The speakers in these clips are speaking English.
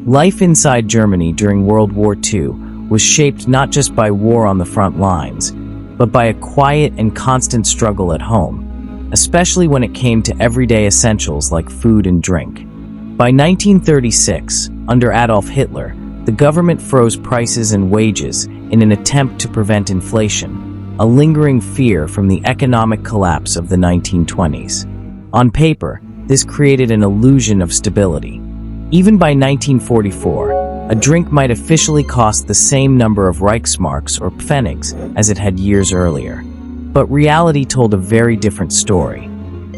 Life inside Germany during World War II was shaped not just by war on the front lines, but by a quiet and constant struggle at home, especially when it came to everyday essentials like food and drink. By 1936, under Adolf Hitler, the government froze prices and wages in an attempt to prevent inflation, a lingering fear from the economic collapse of the 1920s. On paper, this created an illusion of stability. Even by 1944, a drink might officially cost the same number of Reichsmarks or Pfennigs as it had years earlier. But reality told a very different story.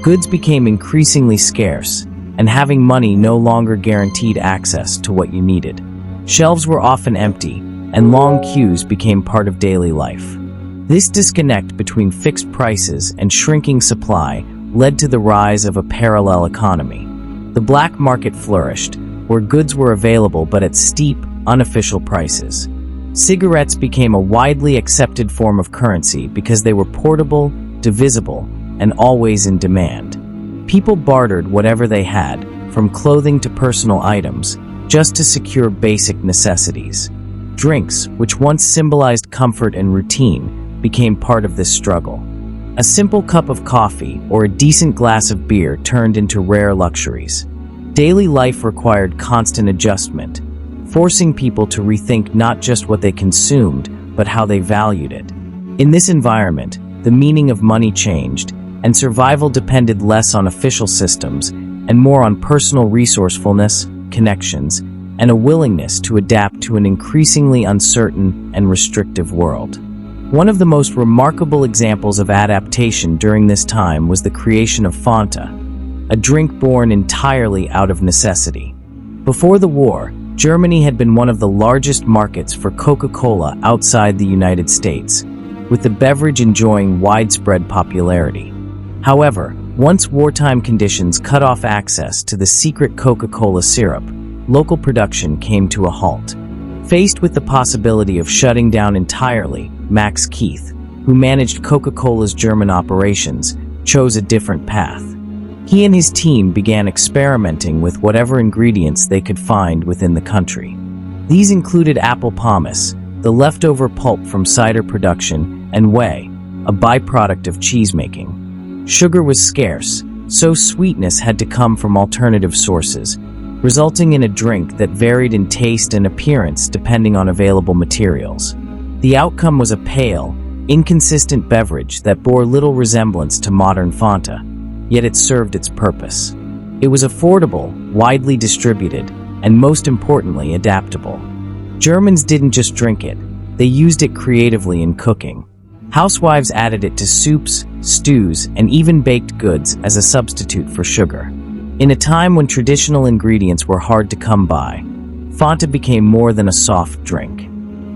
Goods became increasingly scarce, and having money no longer guaranteed access to what you needed. Shelves were often empty, and long queues became part of daily life. This disconnect between fixed prices and shrinking supply led to the rise of a parallel economy. The black market flourished, where goods were available but at steep, unofficial prices. Cigarettes became a widely accepted form of currency because they were portable, divisible, and always in demand. People bartered whatever they had, from clothing to personal items, just to secure basic necessities. Drinks, which once symbolized comfort and routine, became part of this struggle. A simple cup of coffee or a decent glass of beer turned into rare luxuries. Daily life required constant adjustment, forcing people to rethink not just what they consumed, but how they valued it. In this environment, the meaning of money changed, and survival depended less on official systems and more on personal resourcefulness, connections, and a willingness to adapt to an increasingly uncertain and restrictive world. One of the most remarkable examples of adaptation during this time was the creation of Fanta, a drink born entirely out of necessity. Before the war, Germany had been one of the largest markets for Coca-Cola outside the United States, with the beverage enjoying widespread popularity. However, once wartime conditions cut off access to the secret Coca-Cola syrup, local production came to a halt. Faced with the possibility of shutting down entirely, Max Keith, who managed Coca-Cola's German operations, chose a different path. He and his team began experimenting with whatever ingredients they could find within the country. These included apple pomace, the leftover pulp from cider production, and whey, a byproduct of cheesemaking. Sugar was scarce, so sweetness had to come from alternative sources, resulting in a drink that varied in taste and appearance depending on available materials. The outcome was a pale, inconsistent beverage that bore little resemblance to modern Fanta, yet it served its purpose. It was affordable, widely distributed, and most importantly, adaptable. Germans didn't just drink it, they used it creatively in cooking. Housewives added it to soups, stews, and even baked goods as a substitute for sugar. In a time when traditional ingredients were hard to come by, Fanta became more than a soft drink.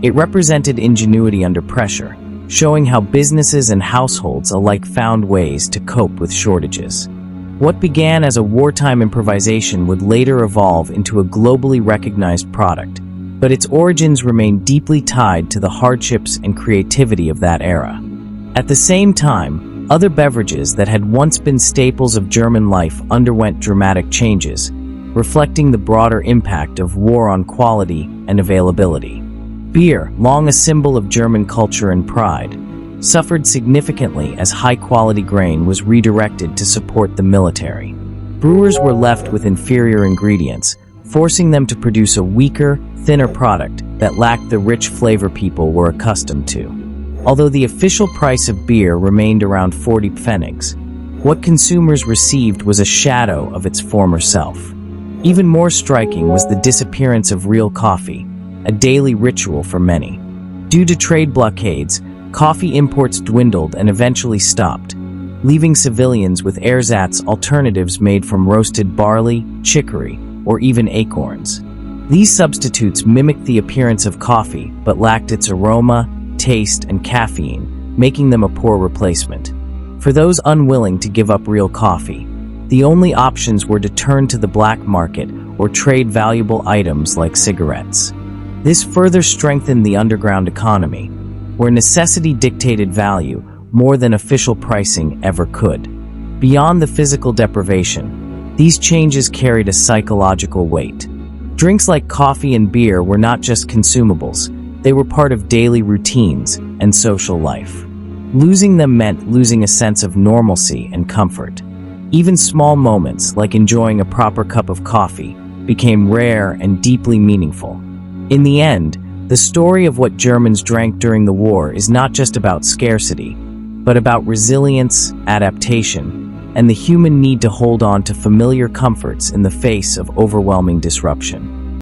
It represented ingenuity under pressure, showing how businesses and households alike found ways to cope with shortages. What began as a wartime improvisation would later evolve into a globally recognized product, but its origins remain deeply tied to the hardships and creativity of that era. At the same time, other beverages that had once been staples of German life underwent dramatic changes, reflecting the broader impact of war on quality and availability. Beer, long a symbol of German culture and pride, suffered significantly as high-quality grain was redirected to support the military. Brewers were left with inferior ingredients, forcing them to produce a weaker, thinner product that lacked the rich flavor people were accustomed to. Although the official price of beer remained around 40 pfennigs, what consumers received was a shadow of its former self. Even more striking was the disappearance of real coffee, a daily ritual for many. Due to trade blockades, coffee imports dwindled and eventually stopped, leaving civilians with ersatz alternatives made from roasted barley, chicory, or even acorns. These substitutes mimicked the appearance of coffee but lacked its aroma, taste, and caffeine, making them a poor replacement. For those unwilling to give up real coffee, the only options were to turn to the black market or trade valuable items like cigarettes. This further strengthened the underground economy, where necessity dictated value more than official pricing ever could. Beyond the physical deprivation, these changes carried a psychological weight. Drinks like coffee and beer were not just consumables, they were part of daily routines and social life. Losing them meant losing a sense of normalcy and comfort. Even small moments, like enjoying a proper cup of coffee, became rare and deeply meaningful. In the end, the story of what Germans drank during the war is not just about scarcity, but about resilience, adaptation, and the human need to hold on to familiar comforts in the face of overwhelming disruption.